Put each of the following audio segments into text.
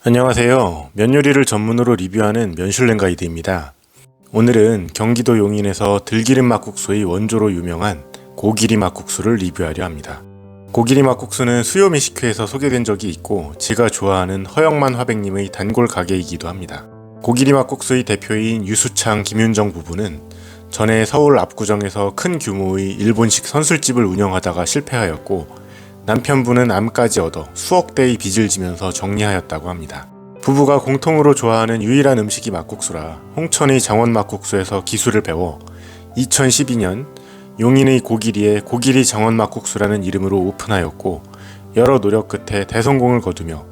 안녕하세요. 면 요리를 전문으로 리뷰하는 면슐랭 가이드입니다. 오늘은 경기도 용인에서 들기름 막국수의 원조로 유명한 고기리 막국수를 리뷰하려 합니다. 고기리 막국수는 수요 미식회에서 소개된 적이 있고 제가 좋아하는 허영만 화백님의 단골 가게이기도 합니다. 고기리 막국수의 대표인 유수창, 김윤정 부부는 전에 서울 압구정에서 큰 규모의 일본식 선술집을 운영하다가 실패하였고 남편분은 암까지 얻어 수억 대의 빚을 지면서 정리하였다고 합니다. 부부가 공통으로 좋아하는 유일한 음식이 막국수라 홍천의 장원 막국수에서 기술을 배워 2012년 용인의 고기리에 고기리 장원 막국수라는 이름으로 오픈하였고 여러 노력 끝에 대성공을 거두며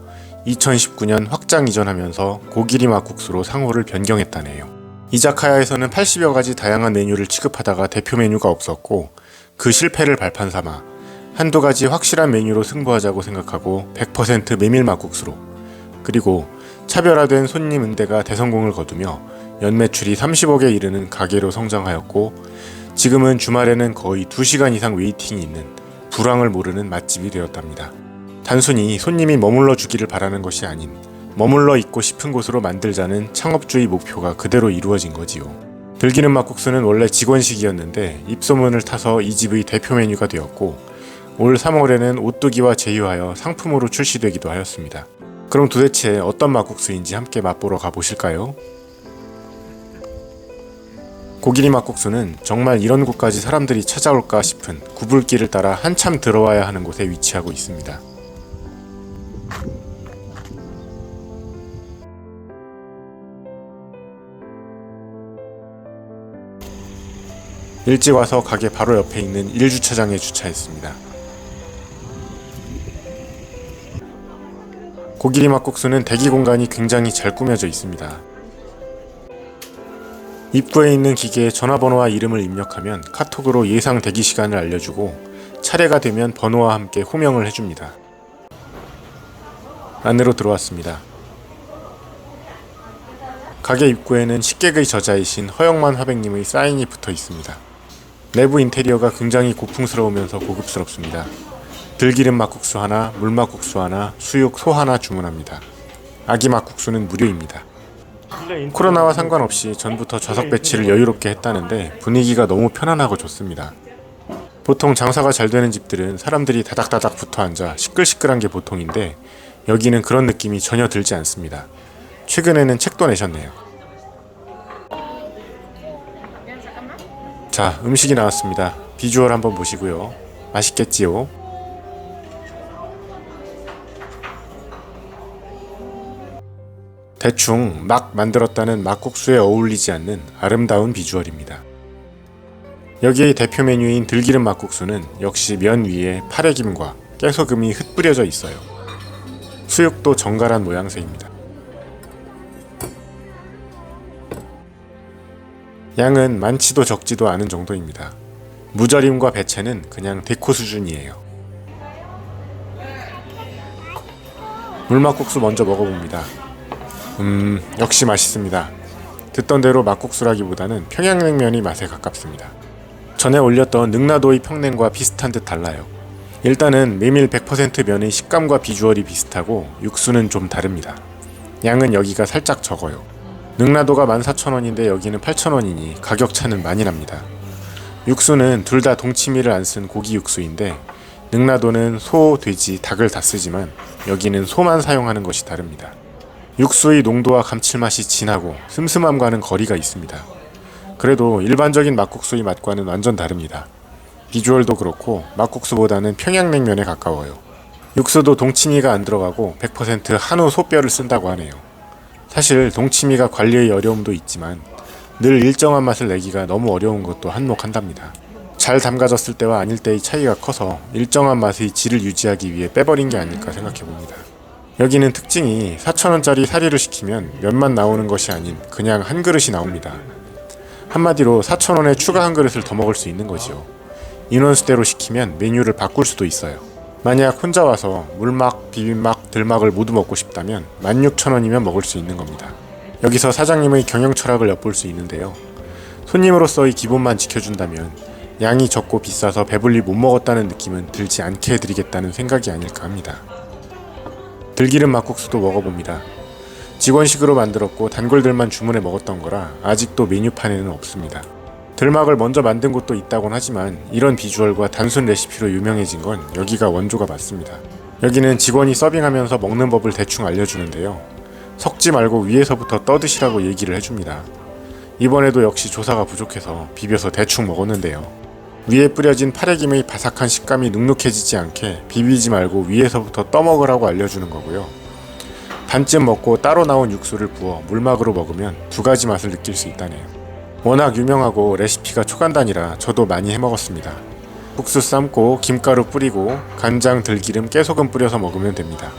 2019년 확장 이전하면서 고기리 막국수로 상호를 변경했다네요. 이자카야에서는 80여 가지 다양한 메뉴를 취급하다가 대표 메뉴가 없었고 그 실패를 발판 삼아 한두 가지 확실한 메뉴로 승부하자고 생각하고 100% 메밀 막국수로, 그리고 차별화된 손님 응대가 대성공을 거두며 연매출이 30억에 이르는 가게로 성장하였고 지금은 주말에는 거의 2시간 이상 웨이팅이 있는 불황을 모르는 맛집이 되었답니다. 단순히 손님이 머물러 주기를 바라는 것이 아닌 머물러 있고 싶은 곳으로 만들자는 창업주의 목표가 그대로 이루어진 거지요. 들기름 막국수는 원래 직원식이었는데 입소문을 타서 이 집의 대표 메뉴가 되었고 올 3월에는 오뚜기와 제휴하여 상품으로 출시되기도 하였습니다. 그럼 도대체 어떤 막국수인지 함께 맛보러 가보실까요? 고기리 막국수는 정말 이런 곳까지 사람들이 찾아올까 싶은 구불길을 따라 한참 들어와야 하는 곳에 위치하고 있습니다. 일찍 와서 가게 바로 옆에 있는 1주차장에 주차했습니다. 고기리 막국수는 대기 공간이 굉장히 잘 꾸며져 있습니다. 입구에 있는 기계에 전화번호와 이름을 입력하면 카톡으로 예상 대기 시간을 알려주고 차례가 되면 번호와 함께 호명을 해줍니다. 안으로 들어왔습니다. 가게 입구에는 식객의 저자이신 허영만 화백님의 사인이 붙어 있습니다. 내부 인테리어가 굉장히 고풍스러우면서 고급스럽습니다. 들기름 막국수 하나, 물막국수 하나, 수육 소 하나 주문합니다. 아기 막국수는 무료입니다. 코로나와 상관없이 전부터 좌석 배치를 여유롭게 했다는데 분위기가 너무 편안하고 좋습니다. 보통 장사가 잘 되는 집들은 사람들이 다닥다닥 붙어 앉아 시끌시끌한 게 보통인데 여기는 그런 느낌이 전혀 들지 않습니다. 최근에는 책도 내셨네요. 자, 음식이 나왔습니다. 비주얼 한번 보시고요. 맛있겠지요? 대충 막 만들었다는 막국수에 어울리지 않는 아름다운 비주얼입니다. 여기의 대표 메뉴인 들기름 막국수는 역시 면 위에 파래김과 깨소금이 흩뿌려져 있어요. 수육도 정갈한 모양새입니다. 양은 많지도 적지도 않은 정도입니다. 무절임과 배채는 그냥 데코 수준이에요. 물막국수 먼저 먹어봅니다. 역시 맛있습니다. 듣던 대로 막국수라기보다는 평양냉면이 맛에 가깝습니다. 전에 올렸던 능라도의 평냉과 비슷한 듯 달라요. 일단은 메밀 100% 면의 식감과 비주얼이 비슷하고 육수는 좀 다릅니다. 양은 여기가 살짝 적어요. 능라도가 14,000원인데 여기는 8,000원이니 가격 차는 많이 납니다. 육수는 둘 다 동치미를 안 쓴 고기 육수인데 능라도는 소, 돼지, 닭을 다 쓰지만 여기는 소만 사용하는 것이 다릅니다. 육수의 농도와 감칠맛이 진하고 슴슴함과는 거리가 있습니다. 그래도 일반적인 막국수의 맛과는 완전 다릅니다. 비주얼도 그렇고 막국수보다는 평양냉면에 가까워요. 육수도 동치미가 안 들어가고 100% 한우 소뼈를 쓴다고 하네요. 사실 동치미가 관리의 어려움도 있지만 늘 일정한 맛을 내기가 너무 어려운 것도 한몫한답니다. 잘 담가졌을 때와 아닐 때의 차이가 커서 일정한 맛의 질을 유지하기 위해 빼버린 게 아닐까 생각해봅니다. 여기는 특징이 4,000원짜리 사리를 시키면 면만 나오는 것이 아닌 그냥 한 그릇이 나옵니다. 한마디로 4,000원에 추가 한 그릇을 더 먹을 수 있는 거지요. 인원수대로 시키면 메뉴를 바꿀 수도 있어요. 만약 혼자 와서 물막, 비빔막, 들막을 모두 먹고 싶다면 16,000원이면 먹을 수 있는 겁니다. 여기서 사장님의 경영 철학을 엿볼 수 있는데요. 손님으로서의 기본만 지켜준다면 양이 적고 비싸서 배불리 못 먹었다는 느낌은 들지 않게 해드리겠다는 생각이 아닐까 합니다. 들기름 막국수도 먹어봅니다. 직원식으로 만들었고 단골들만 주문해 먹었던 거라 아직도 메뉴판에는 없습니다. 들막을 먼저 만든 곳도 있다곤 하지만 이런 비주얼과 단순 레시피로 유명해진 건 여기가 원조가 맞습니다. 여기는 직원이 서빙하면서 먹는 법을 대충 알려주는데요. 섞지 말고 위에서부터 떠드시라고 얘기를 해줍니다. 이번에도 역시 조사가 부족해서 비벼서 대충 먹었는데요. 위에 뿌려진 파래김의 바삭한 식감이 눅눅해지지 않게 비비지 말고 위에서부터 떠먹으라고 알려주는 거고요. 반쯤 먹고 따로 나온 육수를 부어 물막으로 먹으면 두 가지 맛을 느낄 수 있다네요. 워낙 유명하고 레시피가 초간단이라 저도 많이 해먹었습니다. 국수 삶고 김가루 뿌리고 간장, 들기름, 깨소금 뿌려서 먹으면 됩니다.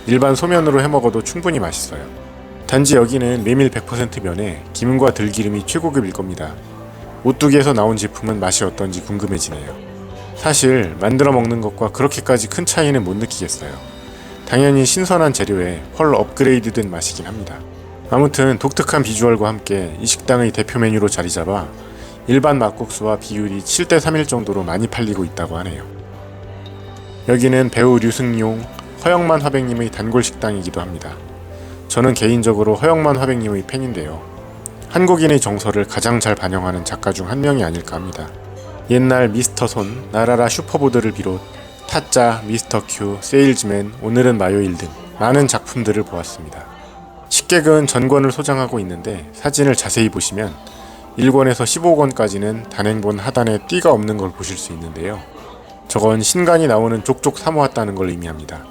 일반 소면으로 해먹어도 충분히 맛있어요. 단지 여기는 메밀 100% 면에 김과 들기름이 최고급일 겁니다. 오뚜기에서 나온 제품은 맛이 어떤지 궁금해지네요. 사실 만들어 먹는 것과 그렇게까지 큰 차이는 못 느끼겠어요. 당연히 신선한 재료에 훨 업그레이드된 맛이긴 합니다. 아무튼 독특한 비주얼과 함께 이 식당의 대표 메뉴로 자리잡아 일반 막국수와 비율이 7대3일 정도로 많이 팔리고 있다고 하네요. 여기는 배우 류승용, 허영만 화백님의 단골 식당이기도 합니다. 저는 개인적으로 허영만 화백님의 팬인데요. 한국인의 정서를 가장 잘 반영하는 작가 중 한 명이 아닐까 합니다. 옛날 미스터 손, 나라라 슈퍼보드를 비롯 타짜, 미스터 큐, 세일즈맨, 오늘은 마요일 등 많은 작품들을 보았습니다. 식객은 전권을 소장하고 있는데 사진을 자세히 보시면 1권에서 15권까지는 단행본 하단에 띠가 없는 걸 보실 수 있는데요. 저건 신간이 나오는 족족 사모았다는 걸 의미합니다.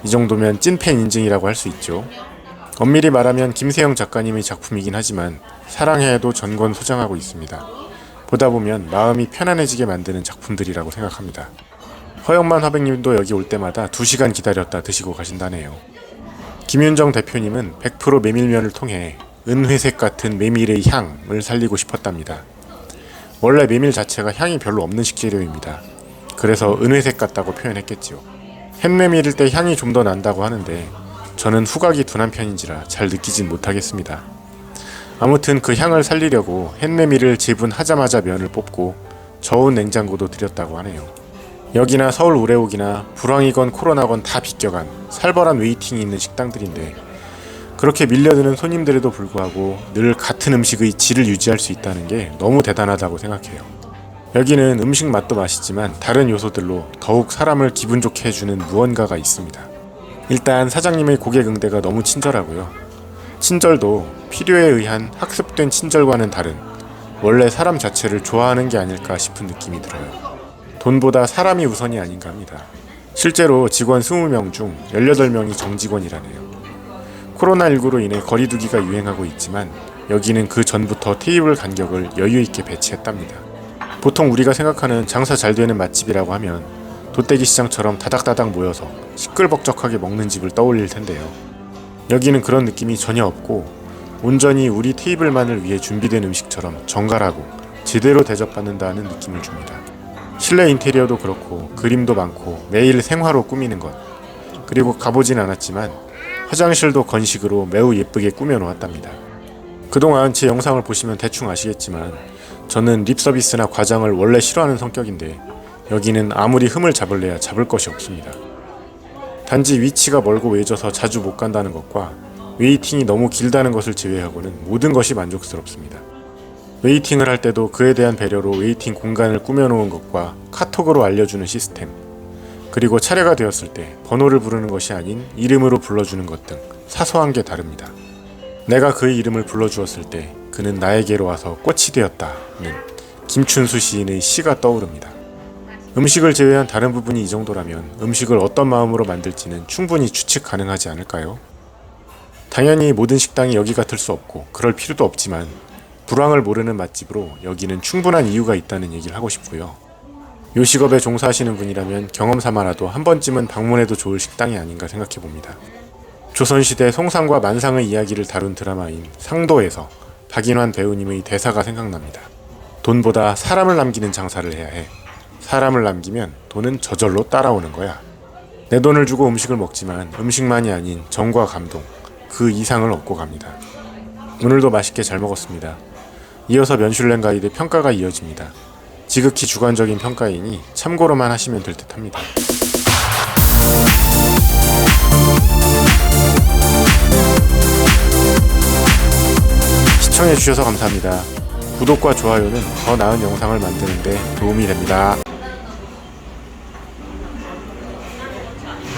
이 정도면 찐팬 인증이라고 할 수 있죠. 엄밀히 말하면 김세영 작가님의 작품이긴 하지만 사랑해에도 전권 소장하고 있습니다. 보다 보면 마음이 편안해지게 만드는 작품들이라고 생각합니다. 허영만 화백님도 여기 올 때마다 2시간 기다렸다 드시고 가신다네요. 김윤정 대표님은 100% 메밀면을 통해 은회색 같은 메밀의 향을 살리고 싶었답니다. 원래 메밀 자체가 향이 별로 없는 식재료입니다. 그래서 은회색 같다고 표현했겠지요. 햇메밀일 때 향이 좀 더 난다고 하는데 저는 후각이 둔한 편인지라 잘 느끼진 못하겠습니다. 아무튼 그 향을 살리려고 햇메밀을 재분하자마자 면을 뽑고 저온 냉장고도 들였다고 하네요. 여기나 서울 우레옥이나 불황이건 코로나건 다 비껴간 살벌한 웨이팅이 있는 식당들인데 그렇게 밀려드는 손님들에도 불구하고 늘 같은 음식의 질을 유지할 수 있다는 게 너무 대단하다고 생각해요. 여기는 음식 맛도 맛있지만 다른 요소들로 더욱 사람을 기분 좋게 해주는 무언가가 있습니다. 일단 사장님의 고객 응대가 너무 친절하고요. 친절도 필요에 의한 학습된 친절과는 다른 원래 사람 자체를 좋아하는 게 아닐까 싶은 느낌이 들어요. 돈보다 사람이 우선이 아닌가 합니다. 실제로 직원 20명 중 18명이 정직원이라네요. 코로나19로 인해 거리두기가 유행하고 있지만 여기는 그 전부터 테이블 간격을 여유있게 배치했답니다. 보통 우리가 생각하는 장사 잘 되는 맛집이라고 하면 돗대기 시장처럼 다닥다닥 모여서 시끌벅적하게 먹는 집을 떠올릴 텐데요. 여기는 그런 느낌이 전혀 없고 온전히 우리 테이블만을 위해 준비된 음식처럼 정갈하고 제대로 대접받는다는 느낌을 줍니다. 실내 인테리어도 그렇고 그림도 많고 매일 생화로 꾸미는 것, 그리고 가보진 않았지만 화장실도 건식으로 매우 예쁘게 꾸며놓았답니다. 그동안 제 영상을 보시면 대충 아시겠지만 저는 립서비스나 과장을 원래 싫어하는 성격인데 여기는 아무리 흠을 잡을래야 잡을 것이 없습니다. 단지 위치가 멀고 외져서 자주 못 간다는 것과 웨이팅이 너무 길다는 것을 제외하고는 모든 것이 만족스럽습니다. 웨이팅을 할 때도 그에 대한 배려로 웨이팅 공간을 꾸며놓은 것과 카톡으로 알려주는 시스템, 그리고 차례가 되었을 때 번호를 부르는 것이 아닌 이름으로 불러주는 것 등 사소한 게 다릅니다. 내가 그의 이름을 불러주었을 때 그는 나에게로 와서 꽃이 되었다는 김춘수 시인의 시가 떠오릅니다. 음식을 제외한 다른 부분이 이 정도라면 음식을 어떤 마음으로 만들지는 충분히 추측 가능하지 않을까요? 당연히 모든 식당이 여기 같을 수 없고 그럴 필요도 없지만 불황을 모르는 맛집으로 여기는 충분한 이유가 있다는 얘기를 하고 싶고요. 요식업에 종사하시는 분이라면 경험 삼아라도 한 번쯤은 방문해도 좋을 식당이 아닌가 생각해봅니다. 조선시대 송상과 만상의 이야기를 다룬 드라마인 상도에서 박인환 배우님의 대사가 생각납니다. 돈보다 사람을 남기는 장사를 해야 해. 사람을 남기면 돈은 저절로 따라오는 거야. 내 돈을 주고 음식을 먹지만 음식만이 아닌 정과 감동, 그 이상을 얻고 갑니다. 오늘도 맛있게 잘 먹었습니다. 이어서 면슐랭 가이드 평가가 이어집니다. 지극히 주관적인 평가이니 참고로만 하시면 될 듯합니다. 시청해주셔서 감사합니다. 구독과 좋아요는 더 나은 영상을 만드는 데 도움이 됩니다.